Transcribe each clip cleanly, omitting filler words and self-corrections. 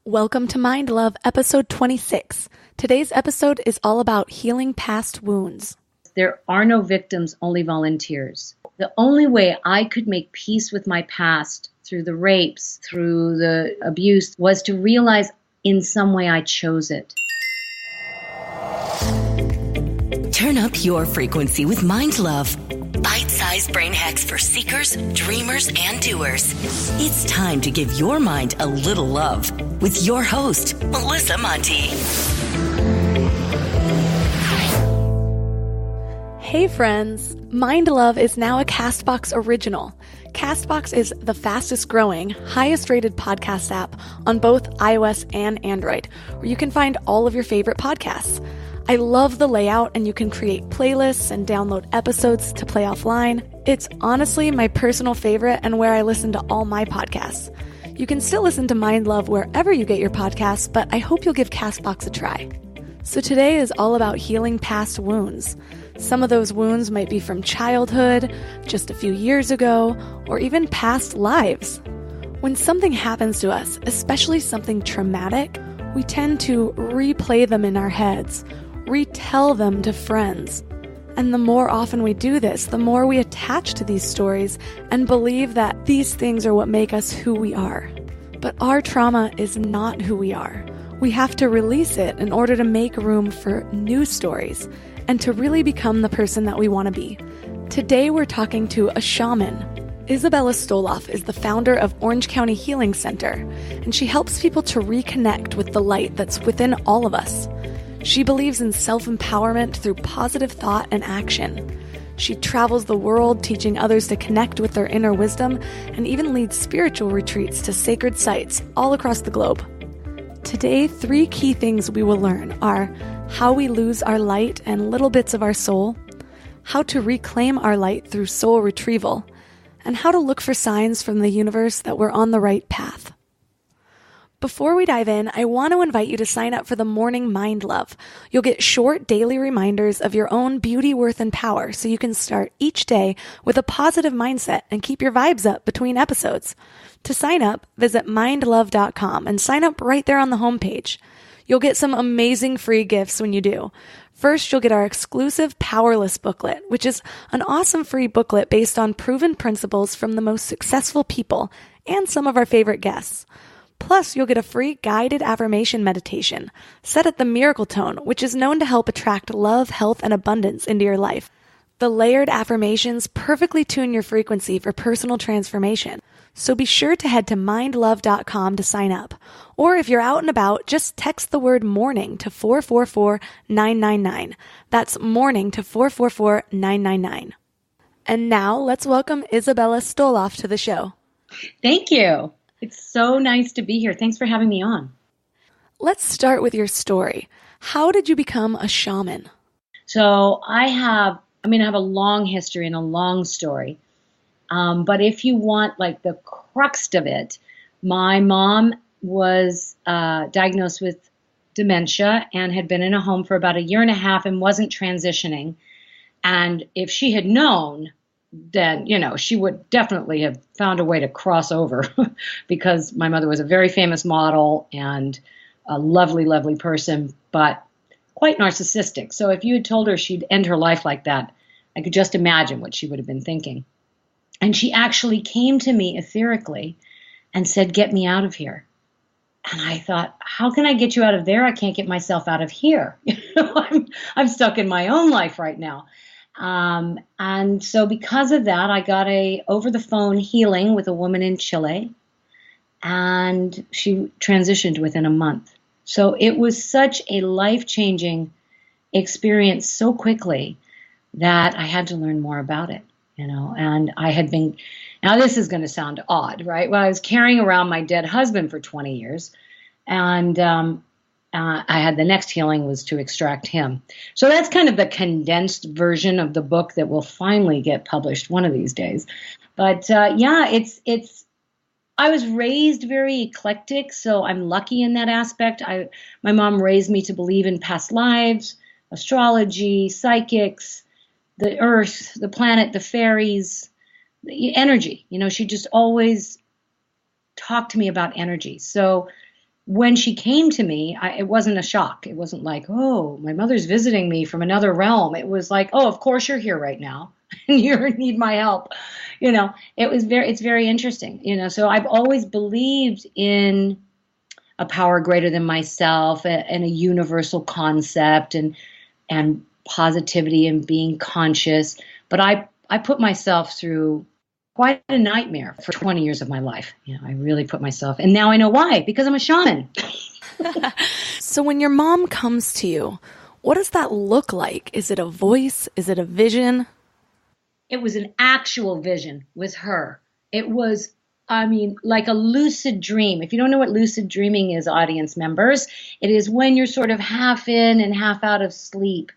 Welcome to Mind Love, episode 26. Today's episode is all about healing past wounds. There are no victims, only volunteers. The only way I could make peace with my past through the rapes, through the abuse, was to realize in some way I chose it. Turn up your frequency with Mind Love. Bite-sized brain hacks for seekers, dreamers, and doers. It's time to give your mind a little love with your host, Melissa Monti. Hey friends, Mind Love is now a CastBox original. CastBox is the fastest growing, highest rated podcast app on both iOS and Android, where you can find all of your favorite podcasts. I love the layout, and you can create playlists and download episodes to play offline. It's honestly my personal favorite and where I listen to all my podcasts. You can still listen to Mind Love wherever you get your podcasts, but I hope you'll give CastBox a try. So today is all about healing past wounds. Some of those wounds might be from childhood, just a few years ago, or even past lives. When something happens to us, especially something traumatic, we tend to replay them in our heads, retell them to friends. And the more often we do this, the more we attach to these stories and believe that these things are what make us who we are. But our trauma is not who we are. We have to release it in order to make room for new stories and to really become the person that we want to be. Today we're talking to a shaman. Isabella Stoloff is the founder of Orange County Healing Center, and she helps people to reconnect with the light that's within all of us. She believes in self-empowerment through positive thought and action. She travels the world teaching others to connect with their inner wisdom and even leads spiritual retreats to sacred sites all across the globe. Today, 3 key things we will learn are how we lose our light and little bits of our soul, how to reclaim our light through soul retrieval, and how to look for signs from the universe that we're on the right path. Before we dive in, I want to invite you to sign up for the Morning Mind Love. You'll get short daily reminders of your own beauty, worth, and power so you can start each day with a positive mindset and keep your vibes up between episodes. To sign up, visit mindlove.com and sign up right there on the homepage. You'll get some amazing free gifts when you do. First, you'll get our exclusive Powerless booklet, which is an awesome free booklet based on proven principles from the most successful people and some of our favorite guests. Plus, you'll get a free guided affirmation meditation set at the miracle tone, which is known to help attract love, health, and abundance into your life. The layered affirmations perfectly tune your frequency for personal transformation. So be sure to head to mindlove.com to sign up. Or if you're out and about, just text the word morning to 444-999. That's morning to 444-999. And now let's welcome Isabella Stoloff to the show. Thank you. It's so nice to be here. Thanks for having me on. Let's start with your story. How did you become a shaman? So I have a long history and a long story. But if you want like the crux of it, my mom was diagnosed with dementia and had been in a home for about 1.5 years and wasn't transitioning. And if she had known, then, she would definitely have found a way to cross over because my mother was a very famous model and a lovely, lovely person, but quite narcissistic. So if you had told her she'd end her life like that, I could just imagine what she would have been thinking. And she actually came to me etherically and said, "Get me out of here." And I thought, how can I get you out of there? I can't get myself out of here. I'm stuck in my own life right now. And so because of that, I got a over-the-phone healing with a woman in Chile, and she transitioned within a month. So it was such a life-changing experience so quickly that I had to learn more about it, and I had been, now this is going to sound odd, right? Well, I was carrying around my dead husband for 20 years, and I had the next healing was to extract him. So that's kind of the condensed version of the book that will finally get published one of these days. But it's I was raised very eclectic, so I'm lucky in that aspect. My mom raised me to believe in past lives, astrology, psychics, the earth, the planet, the fairies, the energy. She just always talked to me about energy. So when she came to me, it wasn't a shock. It wasn't like, oh, my mother's visiting me from another realm. It was like, oh, of course you're here right now and you need my help. It's very interesting, so I've always believed in a power greater than myself and a universal concept and positivity and being conscious. But I put myself through quite a nightmare for 20 years of my life. I really put myself, and now I know why, because I'm a shaman. So when your mom comes to you, what does that look like? Is it a voice? Is it a vision? It was an actual vision with her. It was, like a lucid dream. If you don't know what lucid dreaming is, audience members, it is when you're sort of half in and half out of sleep.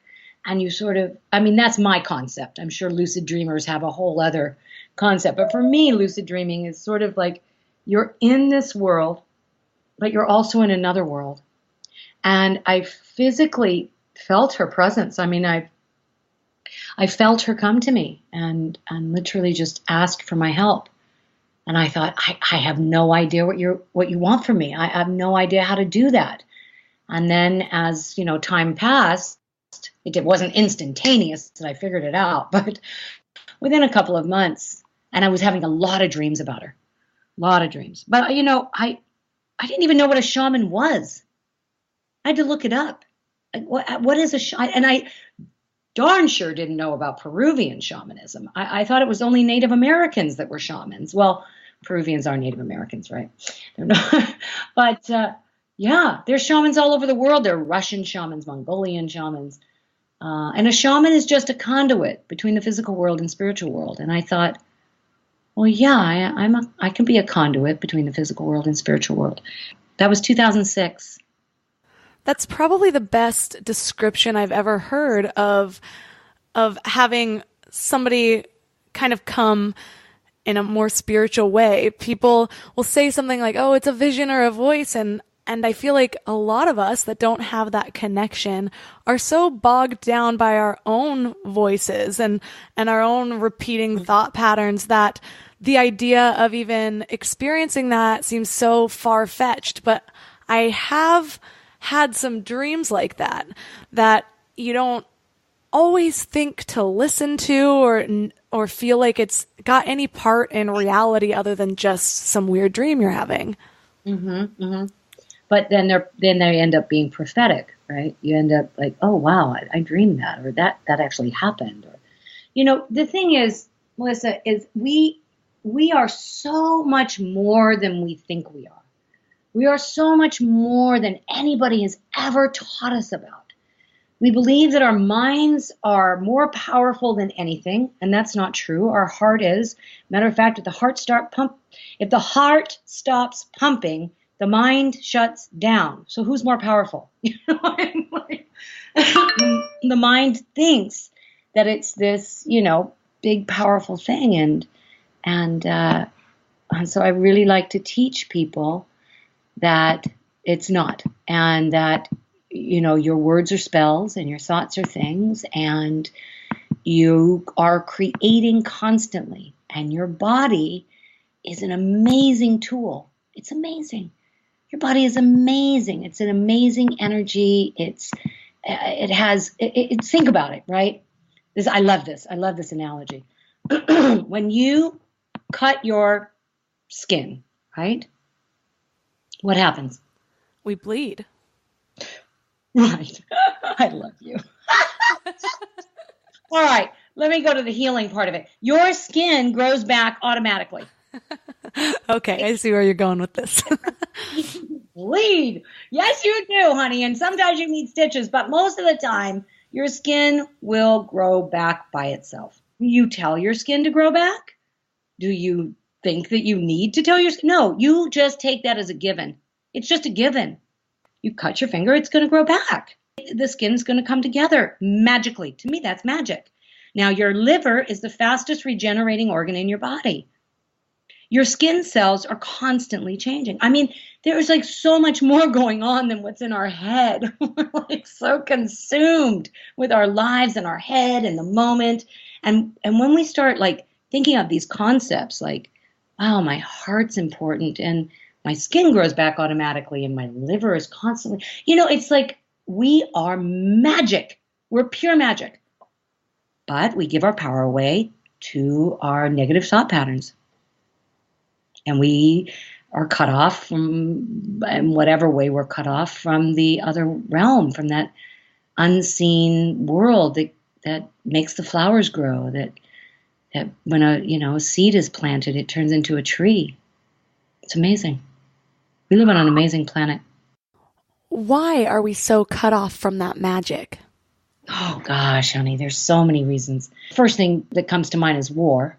And you sort of, that's my concept. I'm sure lucid dreamers have a whole other concept. But for me, lucid dreaming is sort of like you're in this world, but you're also in another world. And I physically felt her presence. I felt her come to me and literally just ask for my help. And I thought, I have no idea what you want from me. I have no idea how to do that. And then as, time passed, it wasn't instantaneous that I figured it out, but within a couple of months, and I was having a lot of dreams about her, a lot of dreams. But, I didn't even know what a shaman was. I had to look it up. Like, what is a shaman? And I darn sure didn't know about Peruvian shamanism. I thought it was only Native Americans that were shamans. Well, Peruvians are Native Americans, right? They're not. But yeah, there's shamans all over the world. There are Russian shamans, Mongolian shamans. And a shaman is just a conduit between the physical world and spiritual world. And I thought, well, yeah, I can be a conduit between the physical world and spiritual world. That was 2006. That's probably the best description I've ever heard of having somebody kind of come in a more spiritual way. People will say something like, oh, it's a vision or a voice. And I feel like a lot of us that don't have that connection are so bogged down by our own voices and our own repeating thought patterns that the idea of even experiencing that seems so far-fetched. But I have had some dreams like that you don't always think to listen to or feel like it's got any part in reality other than just some weird dream you're having. Mm-hmm, mm-hmm. But then they end up being prophetic, right? You end up like, oh wow, I dreamed that, or that actually happened. Or, the thing is, Melissa, is we are so much more than we think we are. We are so much more than anybody has ever taught us about. We believe that our minds are more powerful than anything, and that's not true. Our heart is. Matter of fact, if the heart stops pumping, the mind shuts down. So who's more powerful? The mind thinks that it's this, big powerful thing, and so I really like to teach people that it's not, and that your words are spells and your thoughts are things, and you are creating constantly, and your body is an amazing tool. It's amazing. Your body is amazing. It's an amazing energy. Think about it, right? I love this. I love this analogy. When you cut your skin, right? What happens? We bleed. Right. I love you. All right. Let me go to the healing part of it. Your skin grows back automatically. Okay, I see where you're going with this. Bleed. Yes, you do, honey. And sometimes you need stitches, but most of the time, your skin will grow back by itself. You tell your skin to grow back? Do you think that you need to tell your skin? No, you just take that as a given. It's just a given. You cut your finger, it's going to grow back. The skin's going to come together magically. To me, that's magic. Now, your liver is the fastest regenerating organ in your body. Your skin cells are constantly changing. There's like so much more going on than what's in our head. We're like so consumed with our lives and our head and the moment. And when we start like thinking of these concepts like, wow, my heart's important, and My skin grows back automatically and my liver is constantly, it's like we are magic. We're pure magic. But we give our power away to our negative thought patterns. And we are cut off from, in whatever way we're cut off from the other realm, from that unseen world that makes the flowers grow, that when a seed is planted, it turns into a tree. It's amazing. We live on an amazing planet. Why are we so cut off from that magic? Oh gosh, honey, there's so many reasons. First thing that comes to mind is war.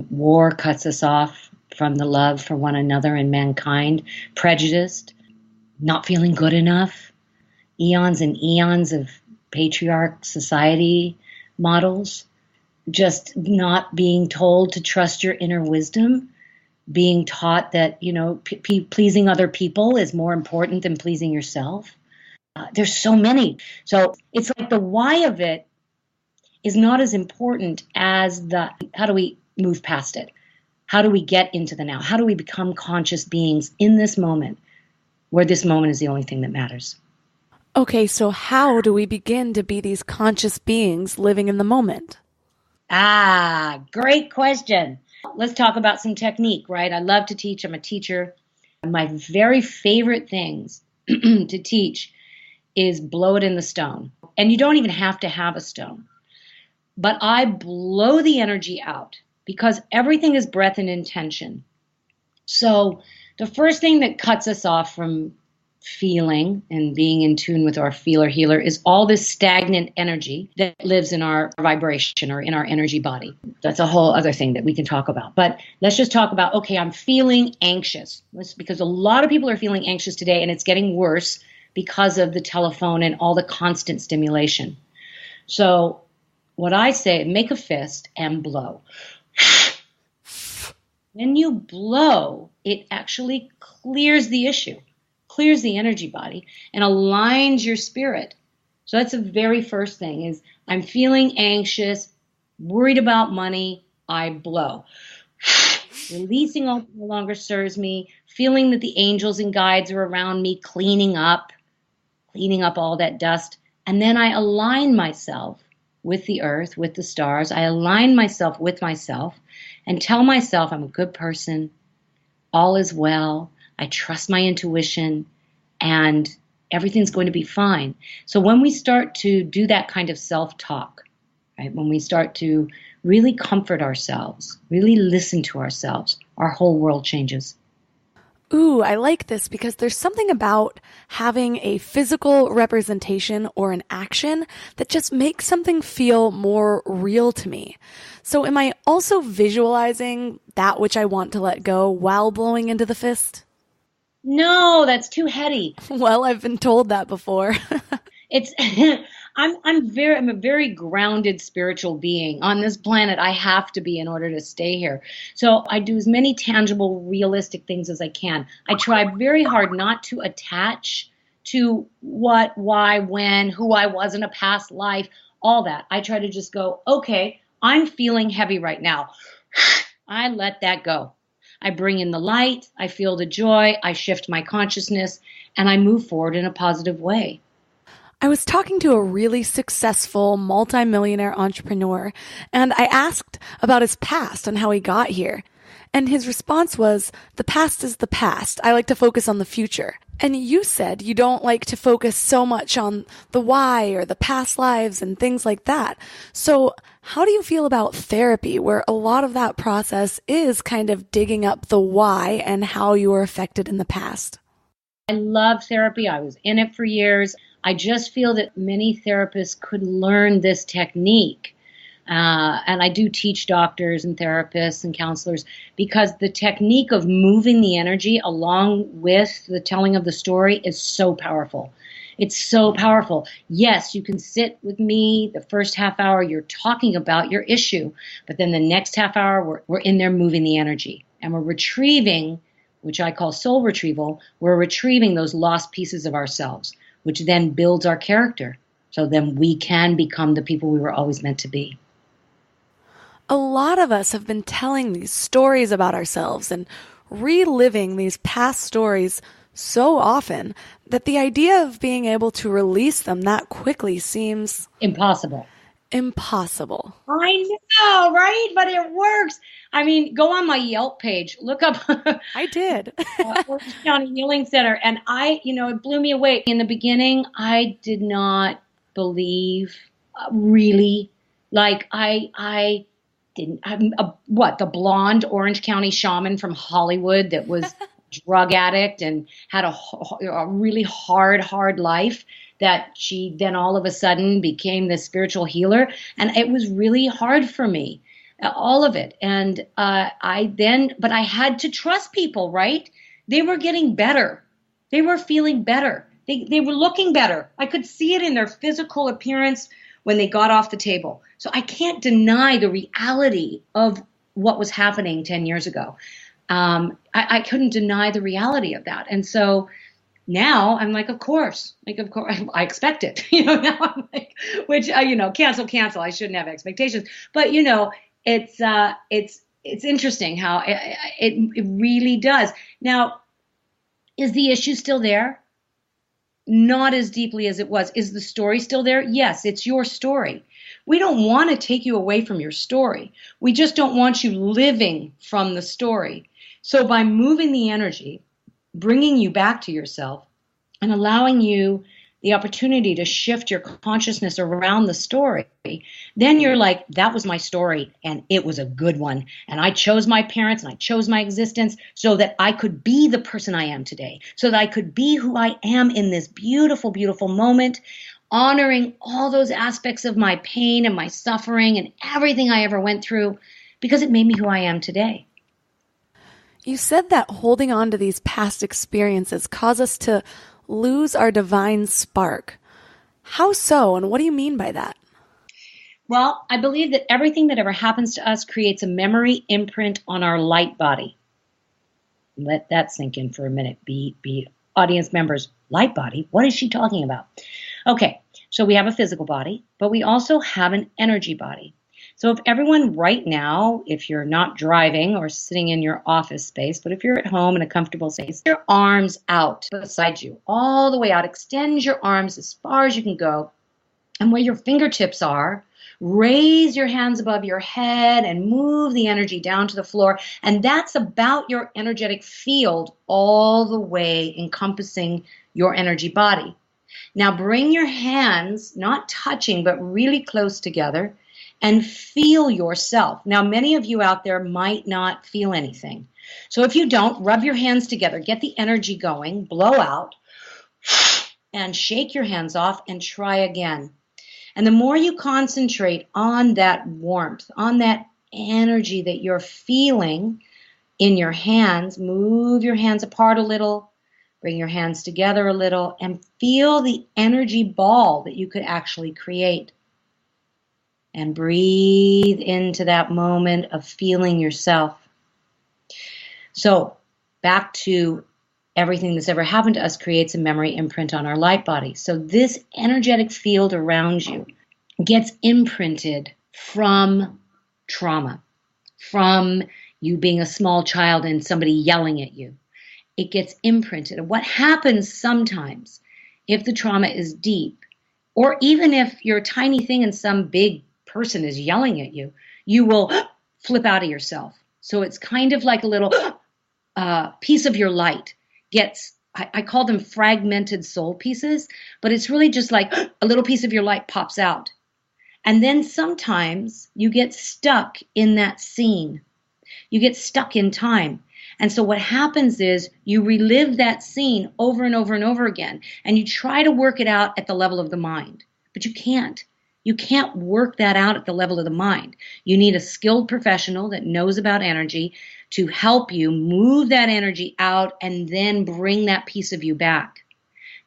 War cuts us off from the love for one another and mankind, prejudiced, not feeling good enough, eons and eons of patriarch society models, just not being told to trust your inner wisdom, being taught that, pleasing other people is more important than pleasing yourself. There's so many. So it's like the why of it is not as important as how do we move past it? How do we get into the now? How do we become conscious beings in this moment, where this moment is the only thing that matters? Okay, so how do we begin to be these conscious beings living in the moment? Great question. Let's talk about some technique, right? I love to teach. I'm a teacher. My very favorite things to teach is blow it in the stone. And you don't even have to have a stone. But I blow the energy out because everything is breath and intention. So the first thing that cuts us off from feeling and being in tune with our feeler healer is all this stagnant energy that lives in our vibration or in our energy body. That's a whole other thing that we can talk about. But let's just talk about, okay, I'm feeling anxious. Because a lot of people are feeling anxious today, and it's getting worse because of the telephone and all the constant stimulation. So what I say, make a fist and blow. When you blow, it actually clears the issue, clears the energy body, and aligns your spirit. So that's the very first thing is I'm feeling anxious, worried about money, I blow. Releasing all that no longer serves me, feeling that the angels and guides are around me, cleaning up all that dust. And then I align myself with the earth, with the stars. I align myself with myself and tell myself I'm a good person. All is well. I trust my intuition and everything's going to be fine. So when we start to do that kind of self-talk, right, when we start to really comfort ourselves, really listen to ourselves, our whole world changes. Ooh, I like this because there's something about having a physical representation or an action that just makes something feel more real to me. So am I also visualizing that which I want to let go while blowing into the fist? No, that's too heady. Well, I've been told that before. It's I'm a very grounded spiritual being on this planet. I have to be in order to stay here. So I do as many tangible, realistic things as I can. I try very hard not to attach to what, why, when, who I was in a past life, all that. I try to just go, okay, I'm feeling heavy right now. I let that go. I bring in the light, I feel the joy, I shift my consciousness, and I move forward in a positive way. I was talking to a really successful multimillionaire entrepreneur, and I asked about his past and how he got here. And his response was, the past is the past. I like to focus on the future. And you said you don't like to focus so much on the why or the past lives and things like that. So how do you feel about therapy, where a lot of that process is kind of digging up the why and how you were affected in the past? I love therapy. I was in it for years. I just feel that many therapists could learn this technique. And I do teach doctors and therapists and counselors because the technique of moving the energy along with the telling of the story is so powerful. It's so powerful. Yes, you can sit with me the first half hour, you're talking about your issue, but then the next half hour, we're in there moving the energy and we're retrieving, which I call soul retrieval, we're retrieving those lost pieces of ourselves, which then builds our character. So then we can become the people we were always meant to be. A lot of us have been telling these stories about ourselves and reliving these past stories so often that the idea of being able to release them that quickly seems impossible. Impossible. I know, right? But it works. I mean, go on my Yelp page, look up I did. Orange County Healing Center, and it blew me away. In the beginning, I did not believe, really, like I didn't. The blonde Orange County shaman from Hollywood that was drug addict and had a really hard life, that she then all of a sudden became this spiritual healer. And it was really hard for me, all of it. And but I had to trust people, right? They were getting better. They were feeling better. They were looking better. I could see it in their physical appearance when they got off the table. So I can't deny the reality of what was happening 10 years ago. I couldn't deny the reality of that. And so now I'm like, of course, I expect it. Now I'm like, cancel. I shouldn't have expectations. But it's interesting how it really does. Now, is the issue still there? Not as deeply as it was. Is the story still there? Yes, it's your story. We don't want to take you away from your story. We just don't want you living from the story. So by moving the energy, bringing you back to yourself, and allowing you the opportunity to shift your consciousness around the story, then you're like, that was my story, and it was a good one. And I chose my parents, and I chose my existence so that I could be the person I am today, so that I could be who I am in this beautiful, beautiful moment, honoring all those aspects of my pain and my suffering and everything I ever went through, because it made me who I am today. You said that holding on to these past experiences cause us to lose our divine spark. How so, and what do you mean by that? Well, I believe that everything that ever happens to us creates a memory imprint on our light body. Let that sink in for a minute. Be audience members, light body? What is she talking about? Okay, so we have a physical body, but we also have an energy body. So if everyone right now, if you're not driving or sitting in your office space, but if you're at home in a comfortable space, your arms out beside you, all the way out. Extend your arms as far as you can go. And where your fingertips are, raise your hands above your head and move the energy down to the floor. And that's about your energetic field all the way encompassing your energy body. Now bring your hands, not touching, but really close together, and feel yourself. Now, many of you out there might not feel anything. So if you don't, rub your hands together, get the energy going, blow out, and shake your hands off and try again. And the more you concentrate on that warmth, on that energy that you're feeling in your hands, move your hands apart a little, bring your hands together a little, and feel the energy ball that you could actually create. And breathe into that moment of feeling yourself. So back to everything that's ever happened to us creates a memory imprint on our light body. So this energetic field around you gets imprinted from trauma, from you being a small child and somebody yelling at you. It gets imprinted. And what happens sometimes, if the trauma is deep, or even if you're a tiny thing and some big person is yelling at you, you will flip out of yourself. So it's kind of like a little piece of your light gets, I call them fragmented soul pieces, but it's really just like a little piece of your light pops out. And then sometimes you get stuck in that scene. You get stuck in time. And so what happens is you relive that scene over and over and over again, and you try to work it out at the level of the mind, but you can't. You can't work that out at the level of the mind. You need a skilled professional that knows about energy to help you move that energy out and then bring that piece of you back.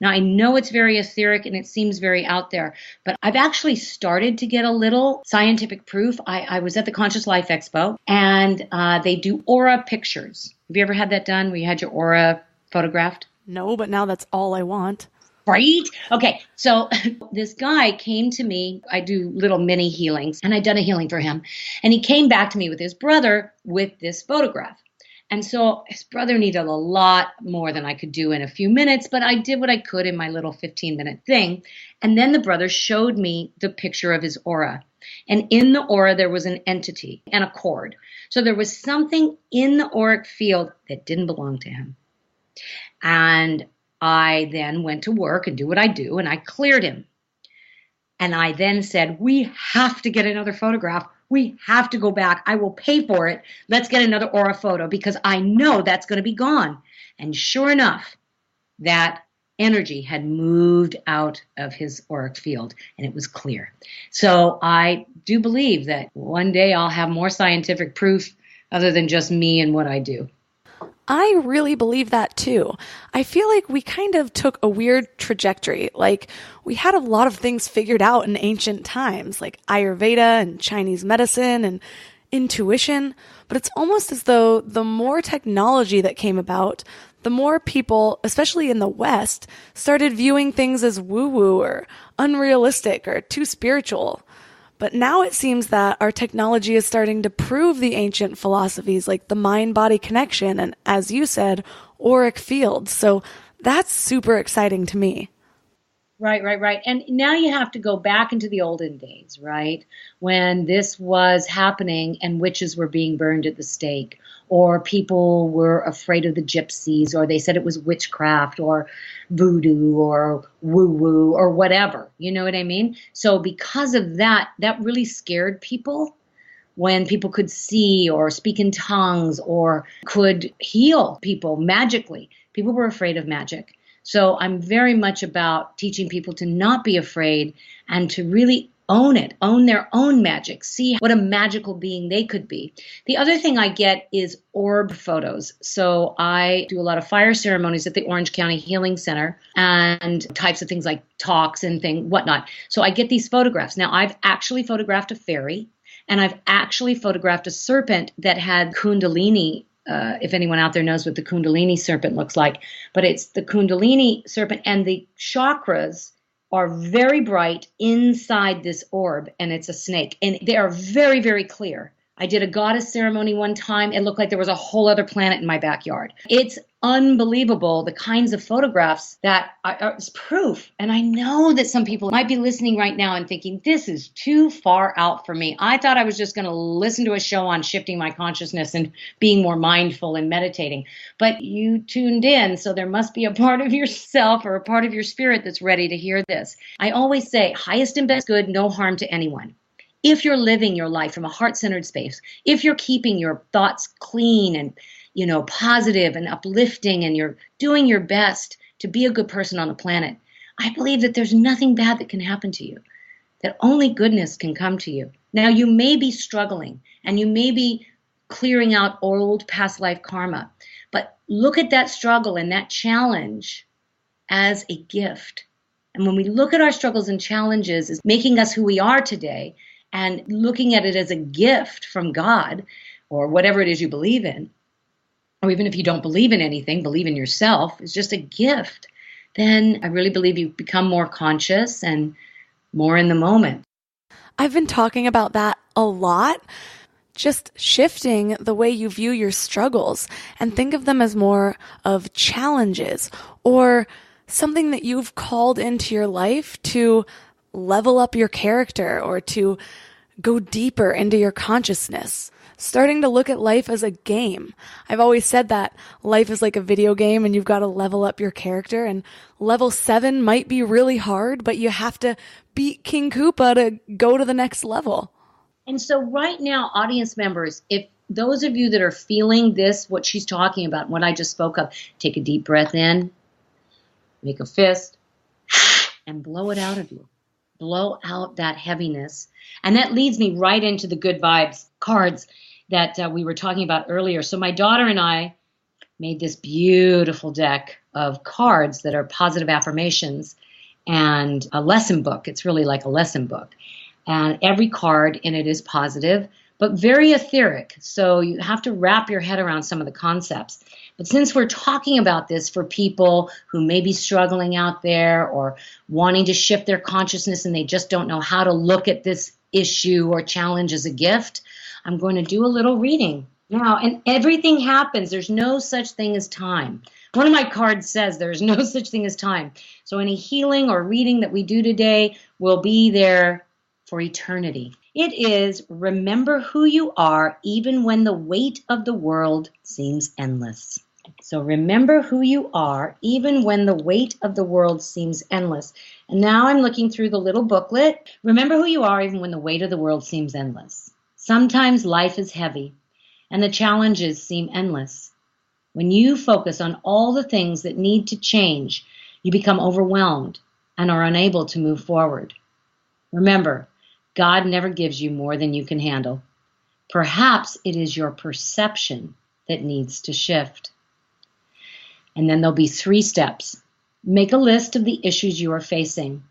Now, I know it's very etheric and it seems very out there, but I've actually started to get a little scientific proof. I was at the Conscious Life Expo, and they do aura pictures. Have you ever had that done, where you had your aura photographed? No, but now that's all I want. Right? Okay, so this guy came to me. I do little mini healings, and I'd done a healing for him. And he came back to me with his brother with this photograph. And so his brother needed a lot more than I could do in a few minutes, but I did what I could in my little 15-minute thing. And then the brother showed me the picture of his aura. And in the aura, there was an entity and a cord. So there was something in the auric field that didn't belong to him. And I then went to work and do what I do, and I cleared him. And I then said, we have to get another photograph. We have to go back. I will pay for it. Let's get another aura photo because I know that's going to be gone. And sure enough, that energy had moved out of his auric field and it was clear. So I do believe that one day I'll have more scientific proof other than just me and what I do. I really believe that too. I feel like we kind of took a weird trajectory. Like we had a lot of things figured out in ancient times, like Ayurveda and Chinese medicine and intuition. But it's almost as though the more technology that came about, the more people, especially in the West, started viewing things as woo-woo or unrealistic or too spiritual. But now it seems that our technology is starting to prove the ancient philosophies like the mind-body connection and, as you said, auric fields. So that's super exciting to me. Right. And now you have to go back into the olden days, right? When this was happening and witches were being burned at the stake, or people were afraid of the gypsies, or they said it was witchcraft or voodoo or woo-woo or whatever. You know what I mean? So because of that, that really scared people when people could see or speak in tongues or could heal people magically. People were afraid of magic. So I'm very much about teaching people to not be afraid and to really own it, own their own magic, see what a magical being they could be. The other thing I get is orb photos. So I do a lot of fire ceremonies at the Orange County Healing Center and types of things like talks and whatnot. So I get these photographs. Now I've actually photographed a fairy and I've actually photographed a serpent that had Kundalini. If anyone out there knows what the Kundalini serpent looks like, but it's the Kundalini serpent and the chakras are very bright inside this orb and it's a snake and they are very, very clear. I did a goddess ceremony one time. It looked like there was a whole other planet in my backyard. It's unbelievable the kinds of photographs that are proof. And I know that some people might be listening right now and thinking, this is too far out for me. I thought I was just going to listen to a show on shifting my consciousness and being more mindful and meditating. But you tuned in, so there must be a part of yourself or a part of your spirit that's ready to hear this. I always say, highest and best good, no harm to anyone. If you're living your life from a heart-centered space, if you're keeping your thoughts clean and positive and uplifting, and you're doing your best to be a good person on the planet, I believe that there's nothing bad that can happen to you, that only goodness can come to you. Now, you may be struggling and you may be clearing out old past life karma, but look at that struggle and that challenge as a gift. And when we look at our struggles and challenges as making us who we are today, and looking at it as a gift from God or whatever it is you believe in, or even if you don't believe in anything, believe in yourself, it's just a gift, then I really believe you become more conscious and more in the moment. I've been talking about that a lot, just shifting the way you view your struggles and think of them as more of challenges or something that you've called into your life to level up your character or to go deeper into your consciousness. Starting to look at life as a game. I've always said that life is like a video game and you've got to level up your character, and level 7 might be really hard, but you have to beat King Koopa to go to the next level. And so right now, audience members, if those of you that are feeling this, what she's talking about, what I just spoke of, take a deep breath in, make a fist, and blow it out of you. Blow out that heaviness. And that leads me right into the good vibes cards that we were talking about earlier. So my daughter and I made this beautiful deck of cards that are positive affirmations and a lesson book. It's really like a lesson book. And every card in it is positive, but very etheric. So you have to wrap your head around some of the concepts. But since we're talking about this for people who may be struggling out there or wanting to shift their consciousness and they just don't know how to look at this issue or challenge as a gift, I'm going to do a little reading Now, and everything happens. There's no such thing as time. One of my cards says there's no such thing as time. So any healing or reading that we do today will be there for eternity. It is remember who you are even when the weight of the world seems endless. So remember who you are even when the weight of the world seems endless. And now I'm looking through the little booklet. Remember who you are even when the weight of the world seems endless. Sometimes life is heavy and the challenges seem endless. When you focus on all the things that need to change, you become overwhelmed and are unable to move forward. Remember, God never gives you more than you can handle. Perhaps it is your perception that needs to shift. And then there'll be 3 steps. Make a list of the issues you are facing.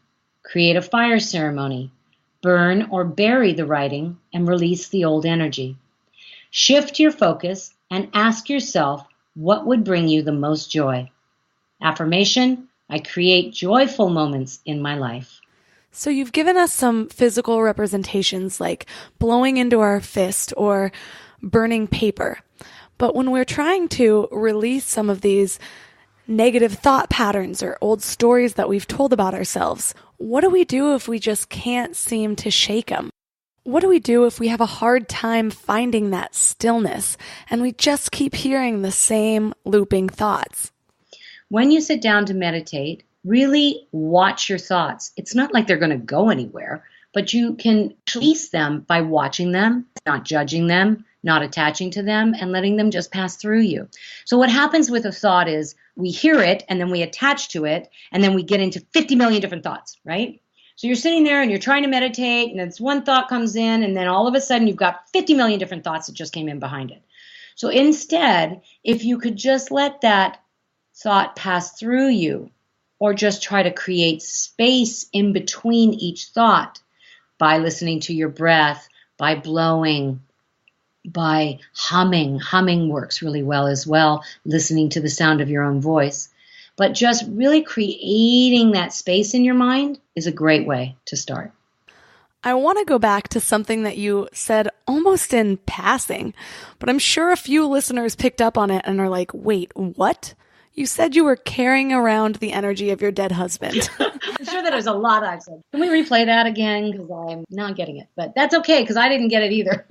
Create a fire ceremony. Burn or bury the writing and release the old energy. Shift your focus and ask yourself what would bring you the most joy. Affirmation, I create joyful moments in my life. So you've given us some physical representations like blowing into our fist or burning paper. But when we're trying to release some of these negative thought patterns or old stories that we've told about ourselves, what do we do if we just can't seem to shake them? What do we do if we have a hard time finding that stillness and we just keep hearing the same looping thoughts? When you sit down to meditate, really watch your thoughts. It's not like they're going to go anywhere, but you can release them by watching them, not judging them, not attaching to them, and letting them just pass through you. So what happens with a thought is we hear it and then we attach to it and then we get into 50 million different thoughts, right? So you're sitting there and you're trying to meditate and this one thought comes in and then all of a sudden you've got 50 million different thoughts that just came in behind it. So instead, if you could just let that thought pass through you or just try to create space in between each thought by listening to your breath, by blowing, by humming. Humming works really well as well, listening to the sound of your own voice. But just really creating that space in your mind is a great way to start. I want to go back to something that you said almost in passing, but I'm sure a few listeners picked up on it and are like, wait, what? You said you were carrying around the energy of your dead husband. I'm sure that there's a lot of accent. Can we replay that again? Because I'm not getting it. But that's okay, because I didn't get it either.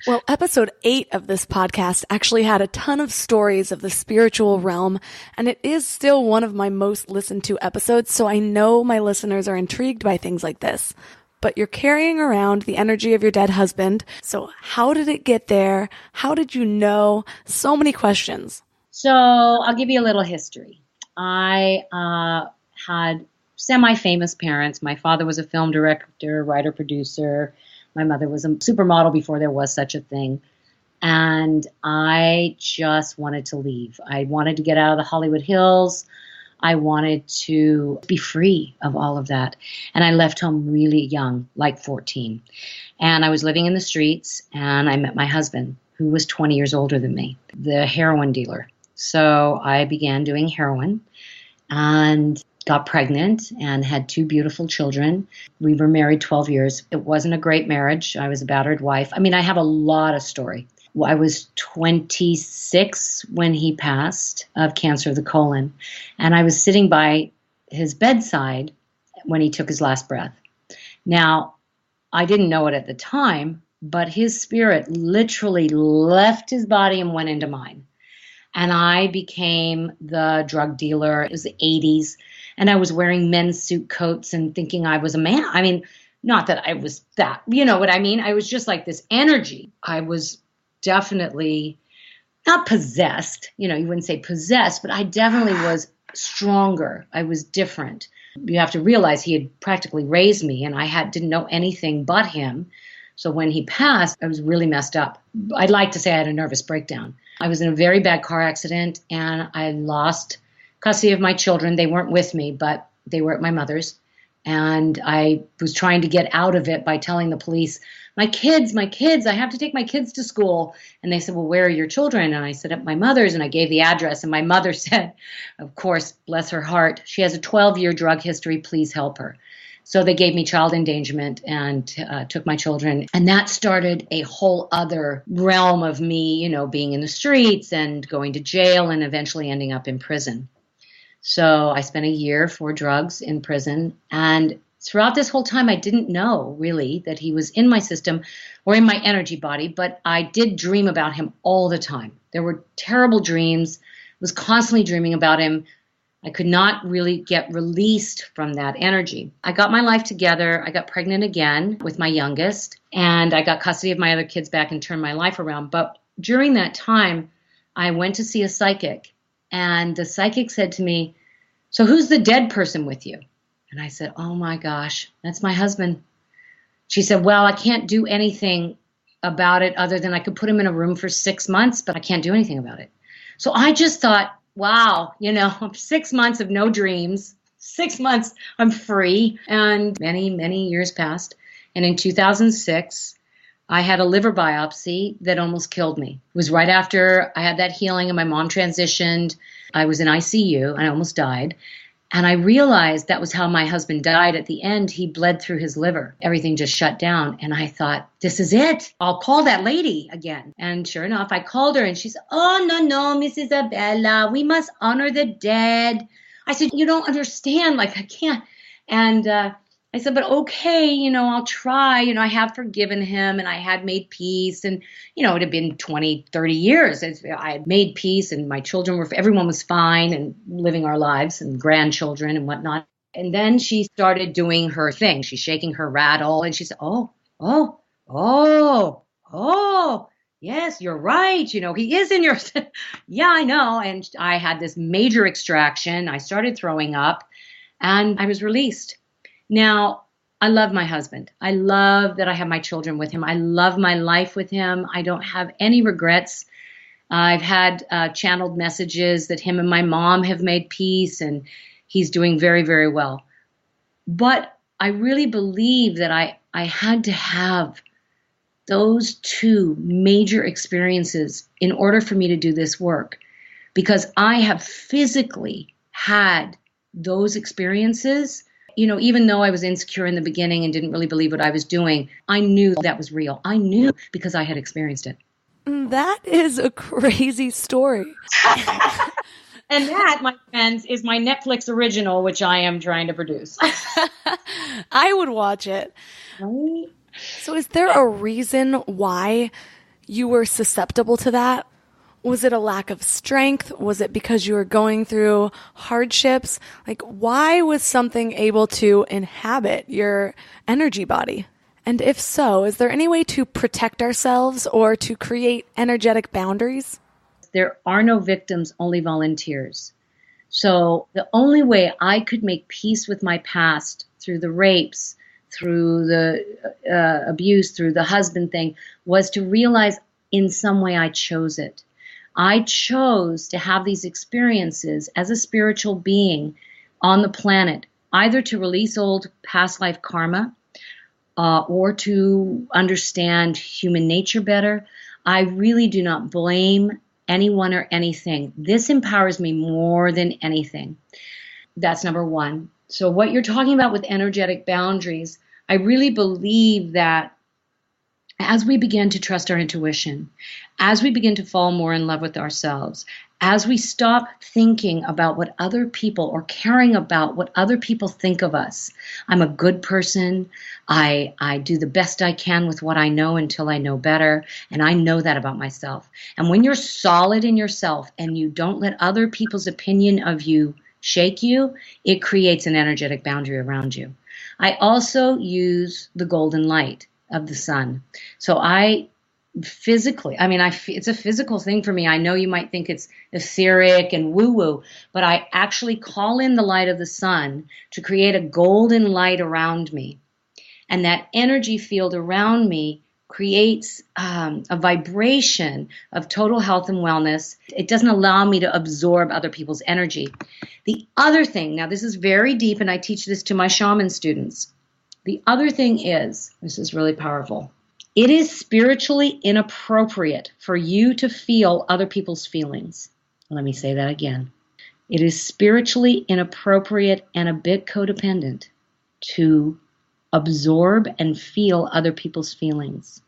Well, episode 8 of this podcast actually had a ton of stories of the spiritual realm, and it is still one of my most listened to episodes, so I know my listeners are intrigued by things like this. But you're carrying around the energy of your dead husband, so how did it get there? How did you know? So many questions. So I'll give you a little history. I had semi-famous parents. My father was a film director, writer, producer. My mother was a supermodel before there was such a thing. And I just wanted to leave. I wanted to get out of the Hollywood Hills. I wanted to be free of all of that. And I left home really young, like 14. And I was living in the streets, and I met my husband, who was 20 years older than me, the heroin dealer. So I began doing heroin and got pregnant and had 2 beautiful children. We were married 12 years. It wasn't a great marriage. I was a battered wife. I mean, I have a lot of story. I was 26 when he passed of cancer of the colon, and I was sitting by his bedside when he took his last breath. Now, I didn't know it at the time, but his spirit literally left his body and went into mine. And I became the drug dealer. It was the 80s. And I was wearing men's suit coats and thinking I was a man. I mean, not that I was that, you know what I mean? I was just like this energy. I was definitely not possessed. You know, you wouldn't say possessed, but I definitely was stronger. I was different. You have to realize he had practically raised me and I didn't know anything but him. So when he passed, I was really messed up. I'd like to say I had a nervous breakdown. I was in a very bad car accident and I lost custody of my children. They weren't with me, but they were at my mother's. And I was trying to get out of it by telling the police, my kids, I have to take my kids to school. And they said, well, where are your children? And I said, at my mother's. And I gave the address. And my mother said, of course, bless her heart, she has a 12-year drug history. Please help her. So they gave me child endangerment and took my children. And that started a whole other realm of me, being in the streets and going to jail and eventually ending up in prison. So I spent a year for drugs in prison. And throughout this whole time, I didn't know really that he was in my system or in my energy body, but I did dream about him all the time. There were terrible dreams. I was constantly dreaming about him. I could not really get released from that energy. I got my life together. I got pregnant again with my youngest, and I got custody of my other kids back and turned my life around. But during that time, I went to see a psychic, and the psychic said to me, "So who's the dead person with you?" And I said, "Oh my gosh, that's my husband." She said, "Well, I can't do anything about it other than I could put him in a room for 6 months, but I can't do anything about it." So I just thought, wow, 6 months of no dreams, 6 months I'm free. And many, many years passed. And in 2006, I had a liver biopsy that almost killed me. It was right after I had that healing and my mom transitioned. I was in ICU and I almost died. And I realized that was how my husband died. At the end, he bled through his liver. Everything just shut down. And I thought, this is it. I'll call that lady again. And sure enough, I called her and she said, "Oh, no, Miss Isabella, we must honor the dead." I said, "You don't understand. I can't." And I said, "But okay, I'll try. I have forgiven him and I had made peace. And, it had been 20, 30 years. I had made peace and my children everyone was fine and living our lives and grandchildren and whatnot." And then she started doing her thing. She's shaking her rattle and she said, oh, yes, you're right. He is in your, yeah, I know. And I had this major extraction. I started throwing up and I was released. Now, I love my husband. I love that I have my children with him. I love my life with him. I don't have any regrets. I've had channeled messages that him and my mom have made peace, and he's doing very, very well. But I really believe that I had to have those two major experiences in order for me to do this work, because I have physically had those experiences. Even though I was insecure in the beginning and didn't really believe what I was doing, I knew that was real. I knew because I had experienced it. That is a crazy story. And that, my friends, is my Netflix original, which I am trying to produce. I would watch it. Right? So is there a reason why you were susceptible to that? Was it a lack of strength? Was it because you were going through hardships? Why was something able to inhabit your energy body? And if so, is there any way to protect ourselves or to create energetic boundaries? There are no victims, only volunteers. So the only way I could make peace with my past through the rapes, through the abuse, through the husband thing, was to realize in some way I chose it. I chose to have these experiences as a spiritual being on the planet, either to release old past life karma or to understand human nature better. I really do not blame anyone or anything. This empowers me more than anything. That's number one. So what you're talking about with energetic boundaries, I really believe that as we begin to trust our intuition, as we begin to fall more in love with ourselves, as we stop thinking about what other people or caring about what other people think of us, I'm a good person, I do the best I can with what I know until I know better, and I know that about myself. And when you're solid in yourself and you don't let other people's opinion of you shake you, it creates an energetic boundary around you. I also use the golden light of the sun. So I physically, it's a physical thing for me. I know you might think it's etheric and woo-woo, but I actually call in the light of the sun to create a golden light around me. And that energy field around me creates a vibration of total health and wellness. It doesn't allow me to absorb other people's energy. The other thing, now this is very deep, and I teach this to my shaman students. The other thing is, this is really powerful, it is spiritually inappropriate for you to feel other people's feelings. Let me say that again. It is spiritually inappropriate and a bit codependent to absorb and feel other people's feelings.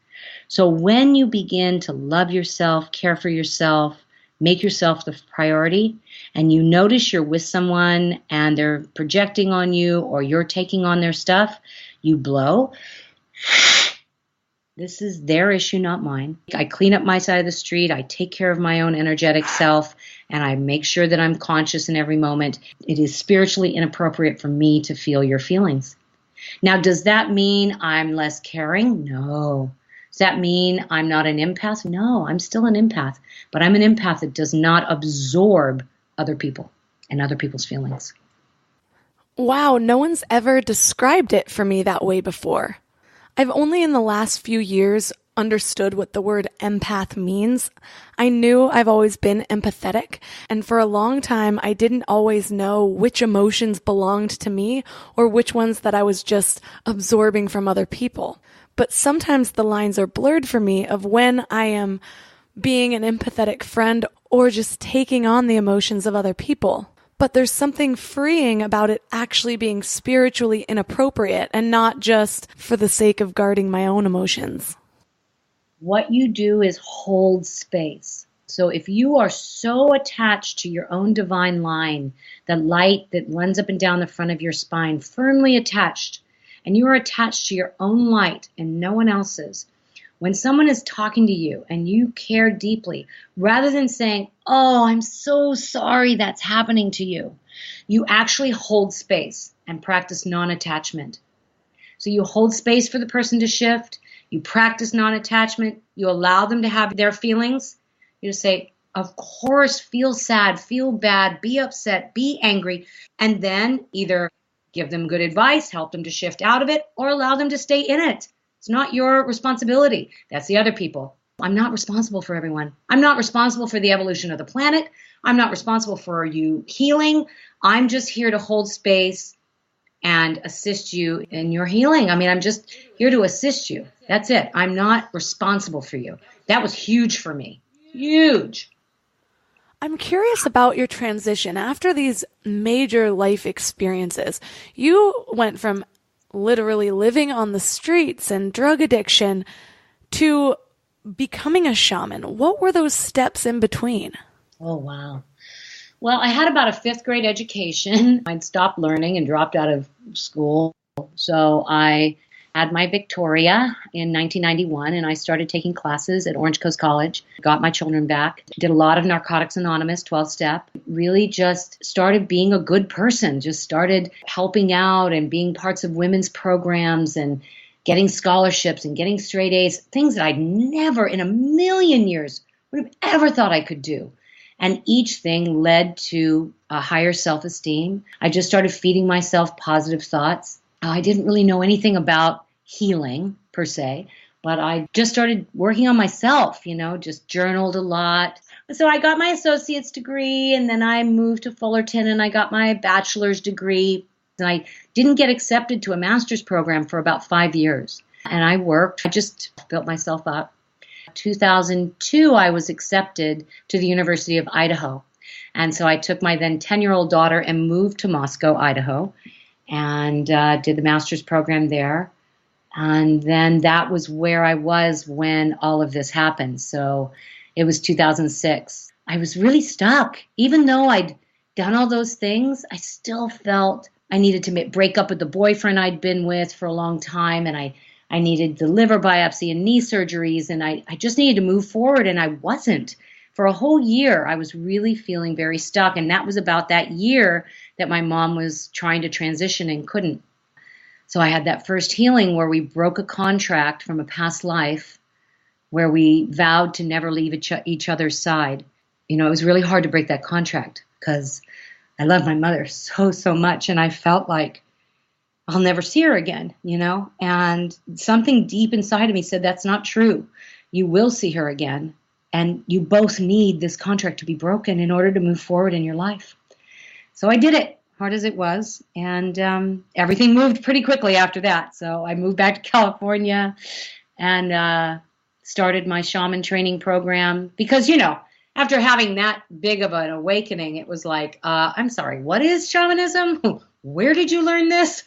So when you begin to love yourself, care for yourself, make yourself the priority, and you notice you're with someone and they're projecting on you or you're taking on their stuff, you blow. This is their issue, not mine. I clean up my side of the street. I take care of my own energetic self, and I make sure that I'm conscious in every moment. It is spiritually inappropriate for me to feel your feelings. Now, does that mean I'm less caring? No. Does that mean I'm not an empath? No, I'm still an empath. But I'm an empath that does not absorb other people and other people's feelings. Wow, no one's ever described it for me that way before. I've only in the last few years understood what the word empath means. I knew I've always been empathetic, and for a long time I didn't always know which emotions belonged to me or which ones that I was just absorbing from other people. But sometimes the lines are blurred for me of when I am being an empathetic friend or just taking on the emotions of other people. But there's something freeing about it actually being spiritually inappropriate and not just for the sake of guarding my own emotions. What you do is hold space. So if you are so attached to your own divine line, the light that runs up and down the front of your spine, firmly attached, and you are attached to your own light and no one else's, when someone is talking to you and you care deeply, rather than saying, "Oh, I'm so sorry that's happening to you," you actually hold space and practice non-attachment. So you hold space for the person to shift. You practice non-attachment. You allow them to have their feelings. You just say, of course, feel sad, feel bad, be upset, be angry, and then either give them good advice, help them to shift out of it, or allow them to stay in it. It's not your responsibility. That's the other people. I'm not responsible for everyone. I'm not responsible for the evolution of the planet. I'm not responsible for you healing. I'm just here to hold space and assist you in your healing. I mean, I'm just here to assist you. That's it. I'm not responsible for you. That was huge for me. Huge. I'm curious about your transition. After these major life experiences, you went from literally living on the streets and drug addiction to becoming a shaman. What were those steps in between? Oh, wow. Well, I had about a fifth grade education. I'd stopped learning and dropped out of school. So I had my Victoria in 1991, and I started taking classes at Orange Coast College, got my children back, did a lot of Narcotics Anonymous, 12-step, really just started being a good person, just started helping out and being parts of women's programs and getting scholarships and getting straight A's, things that I'd never in a million years would have ever thought I could do. And each thing led to a higher self-esteem. I just started feeding myself positive thoughts. I didn't really know anything about healing per se, but I just started working on myself, just journaled a lot. So I got my associate's degree, and then I moved to Fullerton and I got my bachelor's degree. And I didn't get accepted to a master's program for about 5 years. And I worked. I just built myself up. 2002, I was accepted to the University of Idaho. And so I took my then 10-year-old daughter and moved to Moscow, Idaho, and did the master's program there. And then that was where I was when all of this happened. So it was 2006. I was really stuck. Even though I'd done all those things, I still felt I needed to break up with the boyfriend I'd been with for a long time. And I needed the liver biopsy and knee surgeries. And I just needed to move forward. And I wasn't. For a whole year, I was really feeling very stuck. And that was about that year that my mom was trying to transition and couldn't. So I had that first healing where we broke a contract from a past life where we vowed to never leave each other's side. It was really hard to break that contract because I love my mother so, so much. And I felt like I'll never see her again, and something deep inside of me said, that's not true. You will see her again. And you both need this contract to be broken in order to move forward in your life. So I did it, hard as it was. And everything moved pretty quickly after that. So I moved back to California and started my shaman training program. Because, after having that big of an awakening, it was like, I'm sorry, what is shamanism? Where did you learn this?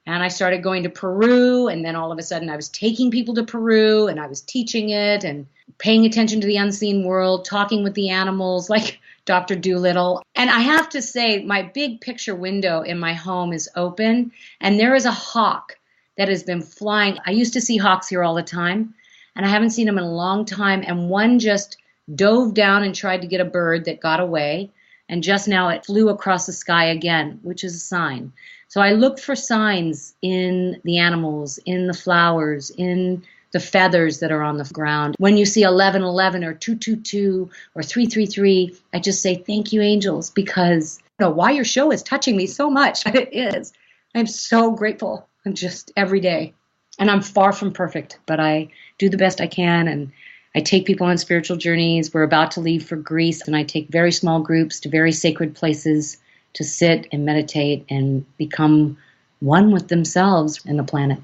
And I started going to Peru, and then all of a sudden I was taking people to Peru, and I was teaching it and paying attention to the unseen world, talking with the animals like Dr. Dolittle. And I have to say, my big picture window in my home is open, and there is a hawk that has been flying. I used to see hawks here all the time, and I haven't seen them in a long time, and one just dove down and tried to get a bird that got away, and just now it flew across the sky again, which is a sign. So I look for signs in the animals, in the flowers, in the feathers that are on the ground. When you see 1111 or 222 or 333, I just say, thank you, angels, because I don't know why your show is touching me so much, but it is. I'm so grateful. I'm just every day. And I'm far from perfect, but I do the best I can, and I take people on spiritual journeys. We're about to leave for Greece, and I take very small groups to very sacred places to sit and meditate and become one with themselves and the planet.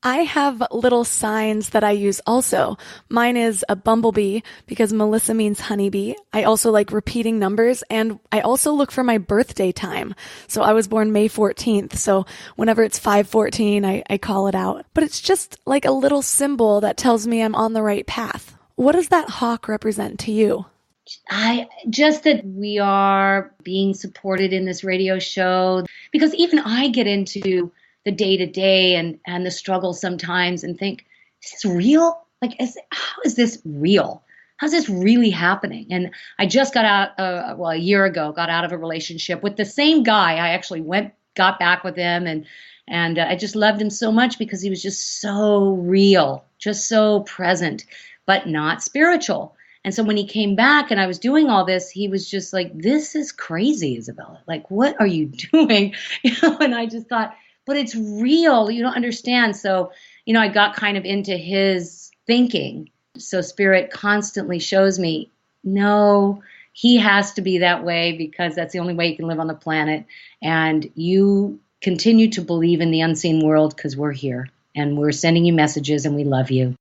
I have little signs that I use also. Mine is a bumblebee because Melissa means honeybee. I also like repeating numbers, and I also look for my birthday time. So I was born May 14th. So whenever it's 5:14, I call it out. But it's just like a little symbol that tells me I'm on the right path. What does that hawk represent to you? Just that we are being supported in this radio show, because even I get into the day-to-day and the struggle sometimes and think, is this real? Like, how is this real? How's this really happening? And I just got out, a year ago, got out of a relationship with the same guy. I actually got back with him, and I just loved him so much because he was just so real, just so present, but not spiritual. And so when he came back and I was doing all this, he was just like, this is crazy, Isabella. Like, what are you doing? And I just thought, but it's real. You don't understand. So, I got kind of into his thinking. So Spirit constantly shows me, no, he has to be that way because that's the only way you can live on the planet. And you continue to believe in the unseen world because we're here and we're sending you messages and we love you.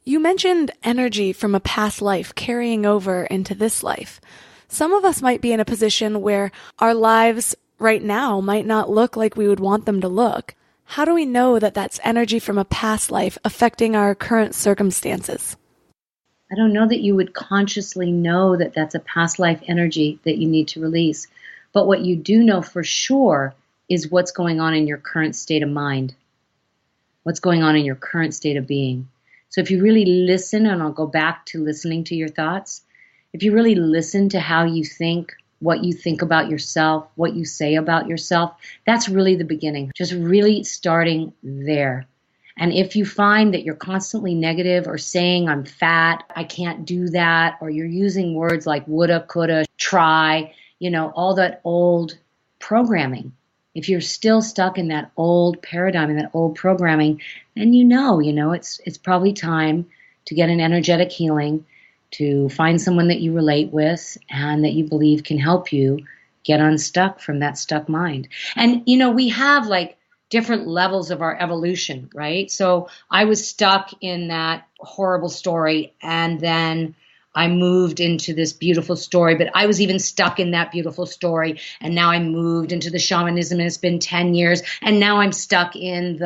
You mentioned energy from a past life carrying over into this life. Some of us might be in a position where our lives right now might not look like we would want them to look. How do we know that that's energy from a past life affecting our current circumstances? I don't know that you would consciously know that that's a past life energy that you need to release. But what you do know for sure is what's going on in your current state of mind, what's going on in your current state of being. So if you really listen, and I'll go back to listening to your thoughts, if you really listen to how you think, what you think about yourself, what you say about yourself, that's really the beginning. Just really starting there. And if you find that you're constantly negative or saying, I'm fat, I can't do that, or you're using words like woulda, coulda, try, all that old programming. If you're still stuck in that old paradigm, in that old programming, then it's probably time to get an energetic healing, to find someone that you relate with and that you believe can help you get unstuck from that stuck mind. And, we have like different levels of our evolution, right? So I was stuck in that horrible story, and then I moved into this beautiful story, but I was even stuck in that beautiful story. And now I moved into the shamanism, and it's been 10 years. And now I'm stuck in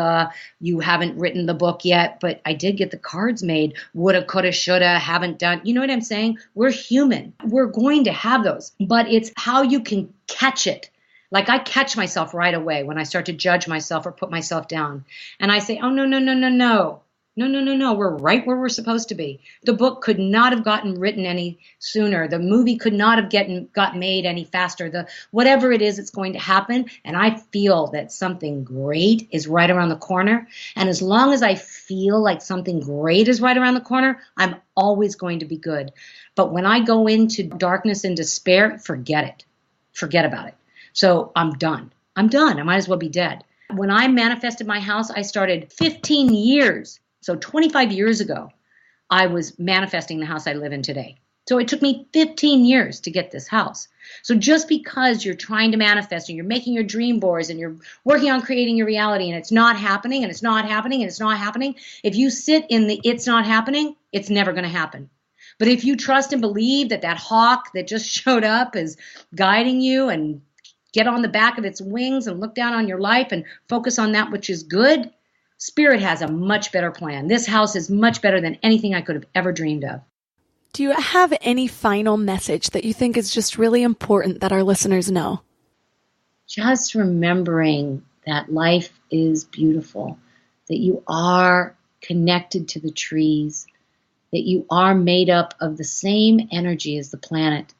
you haven't written the book yet, but I did get the cards made. Woulda, coulda, shoulda, haven't done. You know what I'm saying? We're human. We're going to have those, but it's how you can catch it. Like I catch myself right away when I start to judge myself or put myself down. And I say, oh, no. No, we're right where we're supposed to be. The book could not have gotten written any sooner. The movie could not have got made any faster. Whatever it is, it's going to happen. And I feel that something great is right around the corner. And as long as I feel like something great is right around the corner, I'm always going to be good. But when I go into darkness and despair, forget it. Forget about it. So I'm done. I might as well be dead. When I manifested my house, I started 15 years. So 25 years ago, I was manifesting the house I live in today. So it took me 15 years to get this house. So just because you're trying to manifest and you're making your dream boards and you're working on creating your reality and it's not happening and it's not happening and it's not happening, if you sit in the it's not happening, it's never going to happen. But if you trust and believe that hawk that just showed up is guiding you and get on the back of its wings and look down on your life and focus on that which is good, Spirit has a much better plan. This house is much better than anything I could have ever dreamed of. Do you have any final message that you think is just really important that our listeners know? Just remembering that life is beautiful, that you are connected to the trees, that you are made up of the same energy as the planet.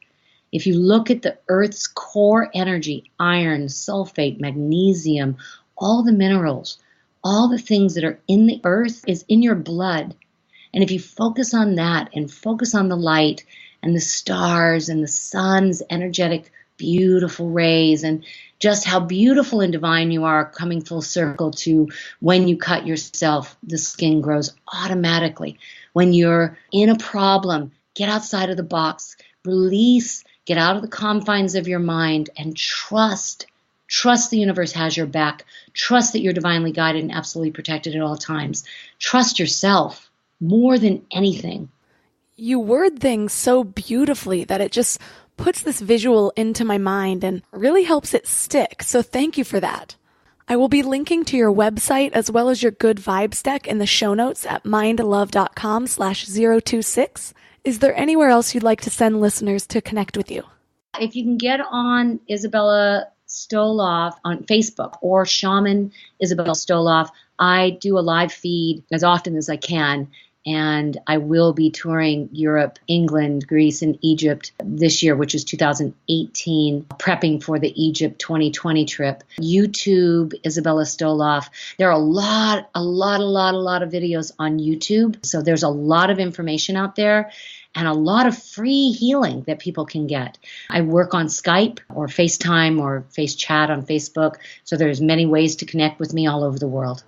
If you look at the Earth's core energy, iron, sulfate, magnesium, all the minerals, all the things that are in the earth is in your blood. And if you focus on that and focus on the light and the stars and the sun's energetic, beautiful rays and just how beautiful and divine you are, coming full circle to when you cut yourself, the skin grows automatically. When you're in a problem, get outside of the box, release, get out of the confines of your mind and trust the universe has your back. Trust that you're divinely guided and absolutely protected at all times. Trust yourself more than anything. You word things so beautifully that it just puts this visual into my mind and really helps it stick. So thank you for that. I will be linking to your website as well as your Good Vibes deck in the show notes at mindlove.com/026. Is there anywhere else you'd like to send listeners to connect with you? If you can get on Isabella Stoloff on Facebook or Shaman Isabella Stoloff, I do a live feed as often as I can. And I will be touring Europe, England, Greece, and Egypt this year, which is 2018, prepping for the Egypt 2020 trip. YouTube, Isabella Stoloff. There are a lot of videos on YouTube. So there's a lot of information out there and a lot of free healing that people can get. I work on Skype or FaceTime or Face Chat on Facebook. So there's many ways to connect with me all over the world.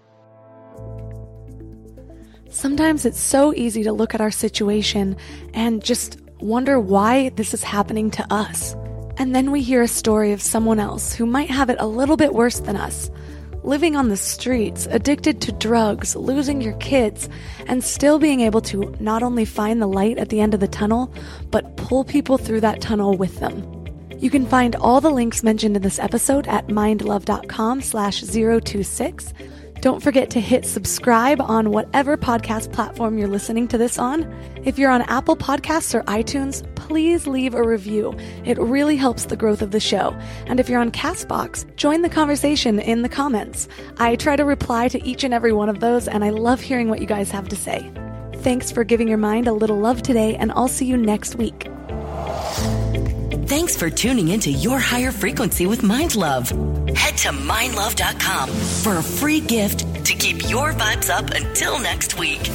Sometimes it's so easy to look at our situation and just wonder why this is happening to us. And then we hear a story of someone else who might have it a little bit worse than us, living on the streets, addicted to drugs, losing your kids, and still being able to not only find the light at the end of the tunnel, but pull people through that tunnel with them. You can find all the links mentioned in this episode at mindlove.com/026. Don't forget to hit subscribe on whatever podcast platform you're listening to this on. If you're on Apple Podcasts or iTunes, please leave a review. It really helps the growth of the show. And if you're on CastBox, join the conversation in the comments. I try to reply to each and every one of those, and I love hearing what you guys have to say. Thanks for giving your mind a little love today, and I'll see you next week. Thanks for tuning into Your Higher Frequency with Mind Love. Head to mindlove.com for a free gift to keep your vibes up until next week.